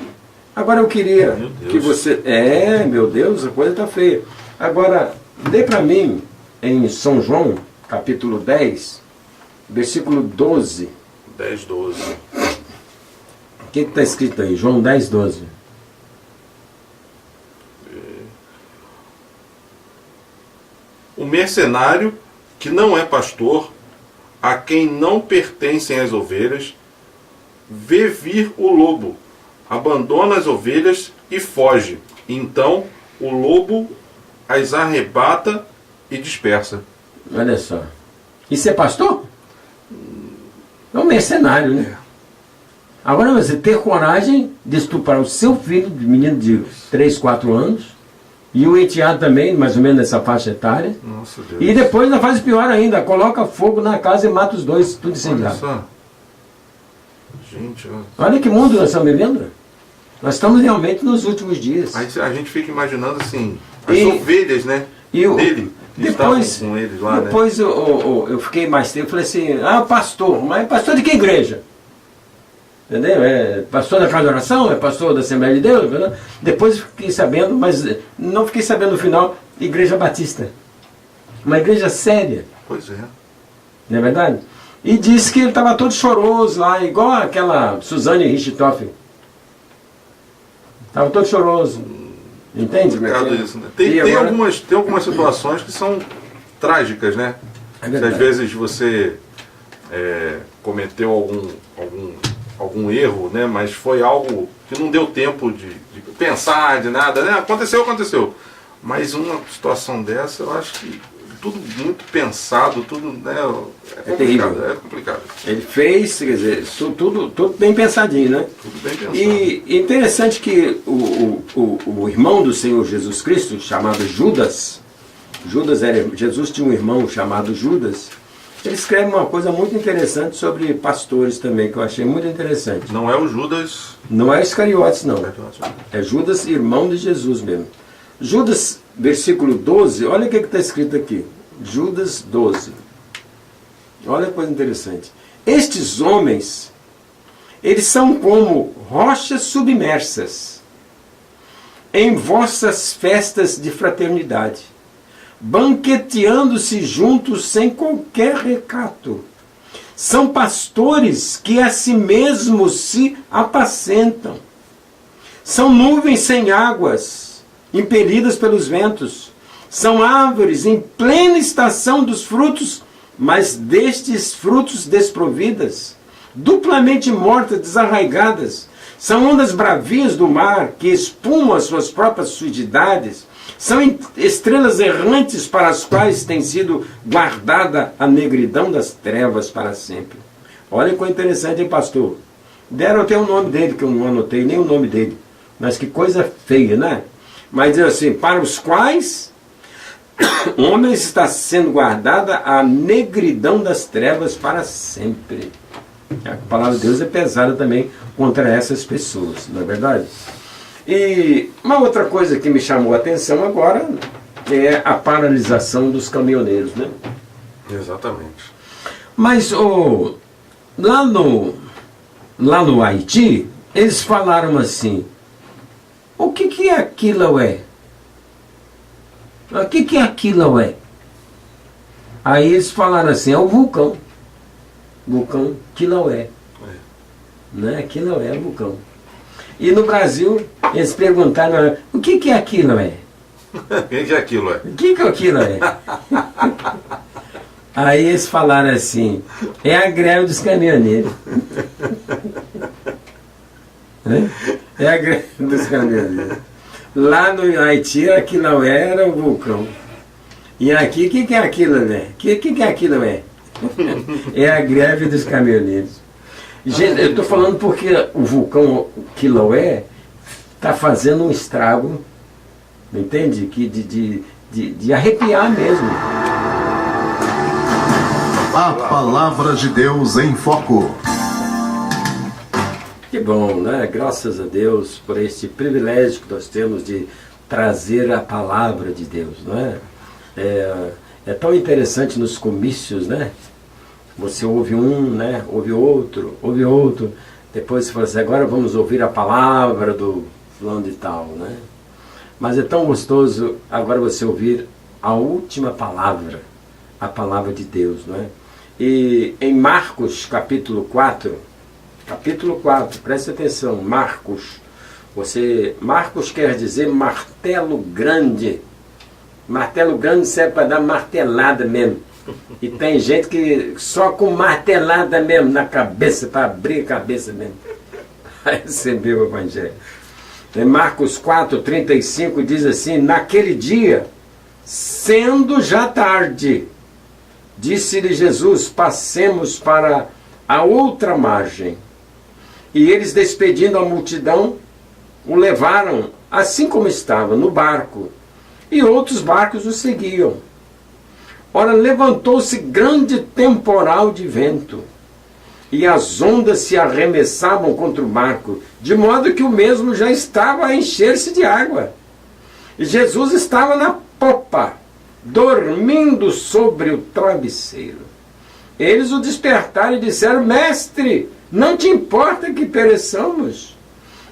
agora eu queria que você... meu Deus, a coisa está feia. Agora, dê para mim, em São João, capítulo 10, versículo 12. 10, 12. O que está escrito aí? João 10, 12. O mercenário, que não é pastor, a quem não pertencem as ovelhas, vê vir o lobo, abandona as ovelhas e foge. Então o lobo as arrebata e dispersa. Olha só. Isso é pastor? É um mercenário, né? Agora você ter coragem de estuprar o seu filho, de menino de 3, 4 anos, e o enteado também, mais ou menos nessa faixa etária. Nossa, Deus. E depois ainda faz pior ainda, coloca fogo na casa e mata os dois, tudo incendiado. Gente, Olha que mundo nós estamos vivendo. Nós estamos realmente nos últimos dias. aí a gente fica imaginando assim, as E- ovelhas, né? e o- Dele, que Depois, estavam com eles lá, depois eu fiquei mais tempo, eu falei assim, pastor, mas pastor de que igreja? Entendeu? É pastor da Casa de Oração? É pastor da Assembleia de Deus? Entendeu? Depois eu fiquei sabendo, mas não fiquei sabendo no final, Igreja Batista. Uma igreja séria, né? Pois é. não é verdade? E disse que ele estava todo choroso lá, igual aquela Suzane Richthofen. Estava todo choroso. Entende? Complicado isso, né? E Tem agora- algumas situações que são trágicas, né? É Se verdade. às vezes você cometeu algum erro, né? Mas foi algo que não deu tempo de pensar, de nada, né? Aconteceu. Mas uma situação dessa, eu acho que tudo muito pensado, tudo, né? É complicado, terrível. é complicado. Ele fez, quer dizer, tudo bem pensadinho, né? Tudo bem pensado. E interessante que o irmão do Senhor Jesus Cristo, chamado Judas, Jesus tinha um irmão chamado Judas, ele escreve uma coisa muito interessante sobre pastores também, que eu achei muito interessante. Não é o Judas. Não é Iscariotes, não. É Judas, irmão de Jesus mesmo. Judas, versículo 12, olha o que está escrito aqui. Judas 12. Olha que coisa interessante. Estes homens, eles são como rochas submersas em vossas festas de fraternidade, banqueteando-se juntos sem qualquer recato. São pastores que a si mesmos se apacentam. São nuvens sem águas, impelidas pelos ventos. São árvores em plena estação dos frutos, mas destes frutos desprovidas, duplamente mortas, desarraigadas. São ondas bravias do mar que espumam as suas próprias sujidades. São estrelas errantes para as quais tem sido guardada a negridão das trevas para sempre. Olha que coisa interessante, hein, pastor? Deram até o nome dele, que eu não anotei nem o nome dele. Mas que coisa feia, né? Mas diz assim, para os quais homens está sendo guardada a negridão das trevas para sempre. A palavra de Deus é pesada também contra essas pessoas, não é verdade? E uma outra coisa que me chamou a atenção agora é a paralisação dos caminhoneiros, né? Exatamente. Mas lá no Haiti, eles falaram assim, o que é aquilo é? O que é aquilo é? Aí eles falaram assim, é o vulcão. Vulcão Kilauea. Né? Kilauea é o vulcão. E no Brasil, eles perguntaram, o que é aquilo é? O que é aquilo, O que é aquilo é? Aí eles falaram assim, é a greve dos caminhoneiros. Né? É a greve dos caminhoneiros. Lá no Haiti, aquilo era o vulcão. E aqui, o que é aquilo, né? O que é aquilo, é? É a greve dos caminhoneiros. Gente, eu estou falando porque o vulcão Kilauea está fazendo um estrago, entende? De arrepiar mesmo. A Palavra de Deus em Foco. Que bom, né? Graças a Deus por este privilégio que nós temos de trazer a Palavra de Deus, não é? É tão interessante nos comícios, né? Você ouve um, né? Ouve outro. Depois você fala assim, agora vamos ouvir a palavra do fulano de tal, né? Mas é tão gostoso agora você ouvir a última palavra, a palavra de Deus, não é? E em Marcos, capítulo 4, preste atenção, Marcos quer dizer martelo grande. Martelo grande serve para dar martelada mesmo. E tem gente que só com martelada mesmo na cabeça, para abrir a cabeça mesmo, para receber o Evangelho. Em Marcos 4:35 diz assim, naquele dia, sendo já tarde, disse-lhe Jesus, passemos para a outra margem. E eles, despedindo a multidão, o levaram assim como estava, no barco. E outros barcos o seguiam. Ora, levantou-se grande temporal de vento, e as ondas se arremessavam contra o barco, de modo que o mesmo já estava a encher-se de água. E Jesus estava na popa, dormindo sobre o travesseiro. Eles o despertaram e disseram: Mestre, não te importa que pereçamos?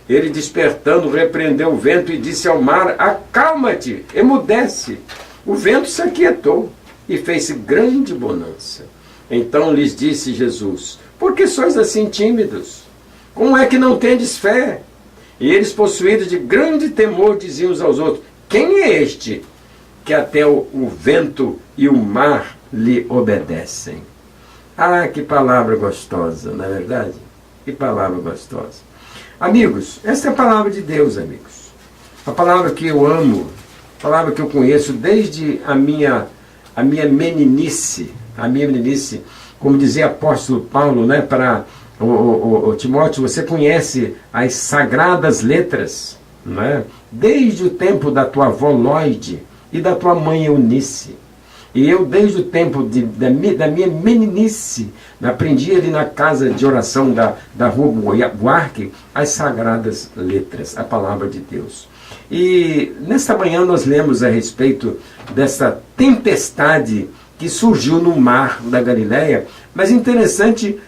Ele, despertando, repreendeu o vento e disse ao mar: Acalma-te, emudece. O vento se aquietou e fez-se grande bonança. Então lhes disse Jesus: Por que sois assim tímidos? Como é que não tendes fé? E eles, possuídos de grande temor, diziam uns aos outros: Quem é este que até o vento e o mar lhe obedecem? Ah, que palavra gostosa, não é verdade? Que palavra gostosa. Amigos, essa é a palavra de Deus, amigos. A palavra que eu amo, a palavra que eu conheço desde a minha meninice. A minha meninice, como dizia o apóstolo Paulo, né, para o Timóteo, você conhece as sagradas letras, não é? Desde o tempo da tua avó Lloyd e da tua mãe Eunice. E eu, desde o tempo da minha meninice, aprendi ali na casa de oração da Rua Buarque as sagradas letras, a palavra de Deus. E nesta manhã nós lemos a respeito dessa tempestade que surgiu no mar da Galileia, mas interessante,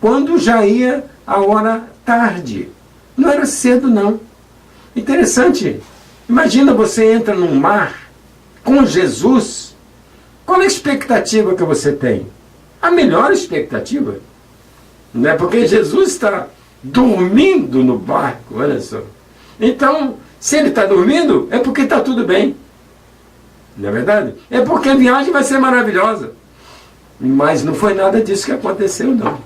quando já ia a hora tarde. Não era cedo, não. Interessante. Imagina, você entra num mar com Jesus. Qual é a expectativa que você tem? A melhor expectativa. Não é? Porque Jesus está dormindo no barco, olha só. Então, se ele está dormindo, é porque está tudo bem. Não é verdade? É porque a viagem vai ser maravilhosa. Mas não foi nada disso que aconteceu, não.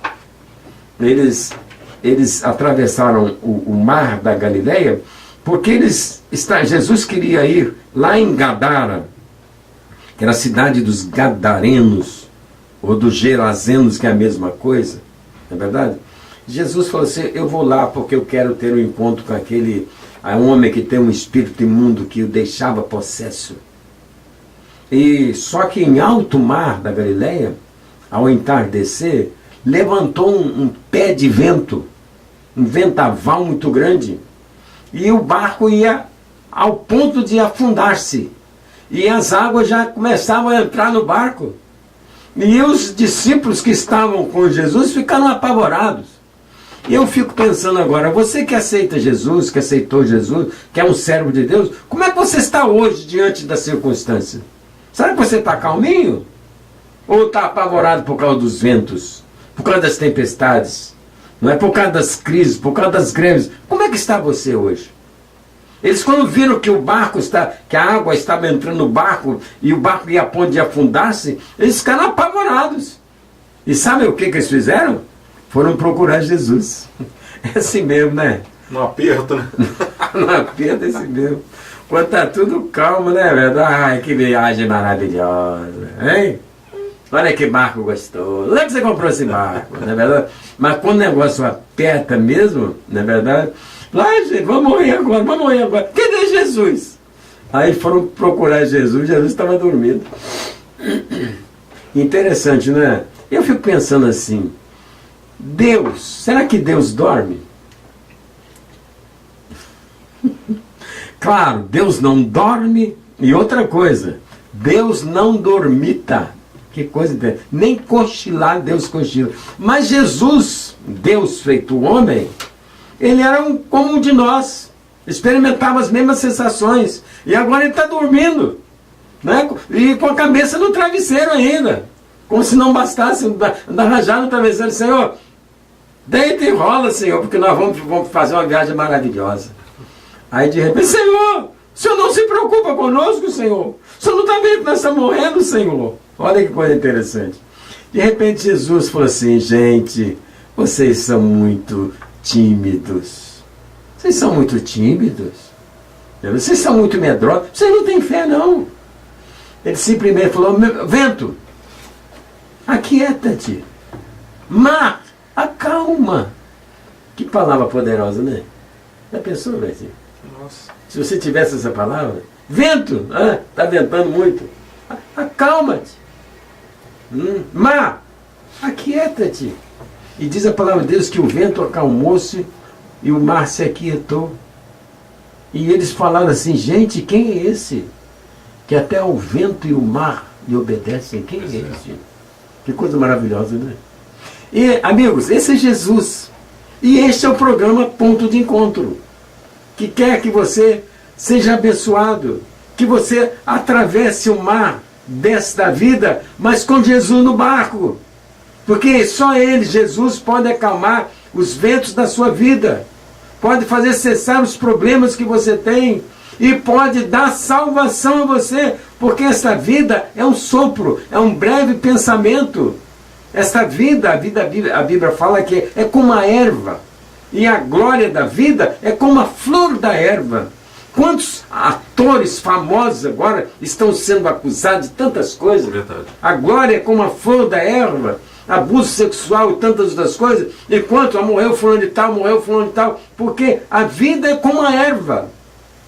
Eles atravessaram o mar da Galileia porque Jesus queria ir lá em Gadara, que era a cidade dos Gadarenos, ou dos Gerazenos, que é a mesma coisa, não é verdade? Jesus falou assim: eu vou lá porque eu quero ter um encontro com aquele homem que tem um espírito imundo que o deixava possesso. E só que em alto mar da Galileia, ao entardecer, levantou um pé de vento, um vendaval muito grande, e o barco ia ao ponto de afundar-se. E as águas já começavam a entrar no barco. E os discípulos que estavam com Jesus ficaram apavorados. E eu fico pensando agora, você que aceita Jesus, que aceitou Jesus, que é um servo de Deus, como é que você está hoje diante da circunstância? Será que você está calminho? Ou está apavorado por causa dos ventos? Por causa das tempestades? Não é? Por causa das crises, por causa das greves? Como é que está você hoje? Eles, quando viram que que a água estava entrando no barco e o barco ia a ponto de afundar-se, eles ficaram apavorados. E sabe o que eles fizeram? Foram procurar Jesus. É assim mesmo, né? No aperto, né? No aperto é assim mesmo. Quando está tudo calmo, né, velho? Ai, que viagem maravilhosa, hein? Olha que barco gostoso. Onde é que você comprou esse barco, não é verdade? Mas quando o negócio aperta mesmo, não é verdade? Lá, gente, vamos morrer agora, vamos morrer agora. Cadê Jesus? Aí foram procurar Jesus estava dormindo. Interessante, não é? Eu fico pensando assim, Deus, será que Deus dorme? Claro, Deus não dorme. E outra coisa, Deus não dormita. Que coisa interessante. Nem cochilar Deus cochila. Mas Jesus, Deus feito homem, ele era como um de nós, experimentava as mesmas sensações, e agora ele está dormindo, né? E com a cabeça no travesseiro ainda, como se não bastasse andar rajado no travesseiro. Senhor, deita e rola, Senhor, porque nós vamos fazer uma viagem maravilhosa. Aí de repente: Senhor, o Senhor não se preocupa conosco, Senhor? O Senhor não está vendo que nós estamos morrendo, Senhor? Olha que coisa interessante. De repente Jesus falou assim: gente, vocês são muito tímidos. Vocês são muito tímidos. Vocês são muito medrosos. Vocês não têm fé, não. Ele simplesmente falou: vento, aquieta-te. Mar, acalma. Que palavra poderosa, né? Já pensou, Betinho? Nossa. Se você tivesse essa palavra: vento, está ventando muito. Acalma-te. Mar, aquieta-te. E diz a palavra de Deus que o vento acalmou-se e o mar se aquietou. E eles falaram assim, gente, quem é esse? Que até o vento e o mar lhe obedecem. Quem é esse? Que coisa maravilhosa, né? E, amigos, esse é Jesus. E este é o programa Ponto de Encontro, que quer que você seja abençoado, que você atravesse o mar desta vida, mas com Jesus no barco. Porque só Ele, Jesus, pode acalmar os ventos da sua vida, pode fazer cessar os problemas que você tem e pode dar salvação a você, porque esta vida é um sopro, é um breve pensamento. Esta vida, a Bíblia fala que é como a erva, e a glória da vida é como a flor da erva. Quantos atores famosos agora estão sendo acusados de tantas coisas? Verdade. A glória é como a flor da erva, abuso sexual e tantas outras coisas, enquanto morreu fulano de tal, porque a vida é como a erva,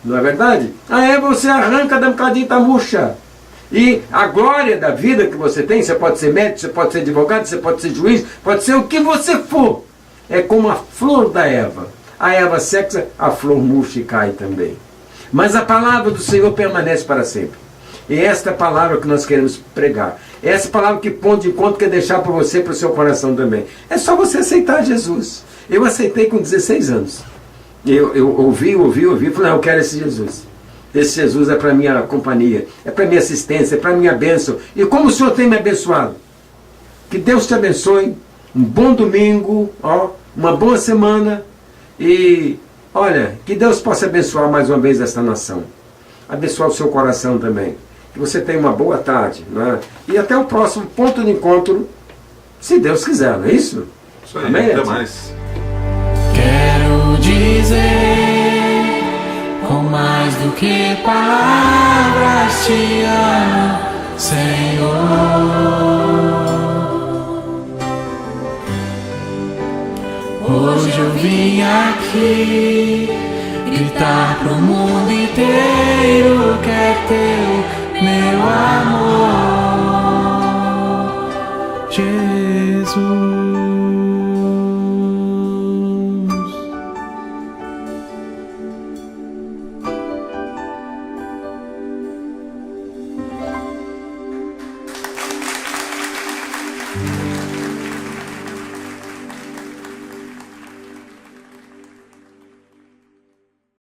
não é verdade? A erva você arranca da bocadinho, está murcha. E a glória da vida que você tem, você pode ser médico, você pode ser advogado, você pode ser juiz, pode ser o que você for, é como a flor da erva. A erva seca, a flor murcha e cai também. Mas a palavra do Senhor permanece para sempre. E esta é a palavra que nós queremos pregar. Essa palavra que Ponto de Encontro quer deixar para você, para o seu coração também. É só você aceitar Jesus. Eu aceitei com 16 anos. Eu ouvi, falei, eu quero esse Jesus. Esse Jesus é para minha companhia, é para minha assistência, é para minha bênção. E como o Senhor tem me abençoado? Que Deus te abençoe. Um bom domingo, uma boa semana. E, olha, que Deus possa abençoar mais uma vez esta nação. Abençoar o seu coração também. Que você tenha uma boa tarde, né? E até o próximo Ponto de Encontro, se Deus quiser, não é isso? Isso aí, Amém, até Edson? mais. Quero dizer, com mais do que palavras, te amo, Senhor. Hoje eu vim aqui gritar pro mundo inteiro que é teu, meu amor, Jesus.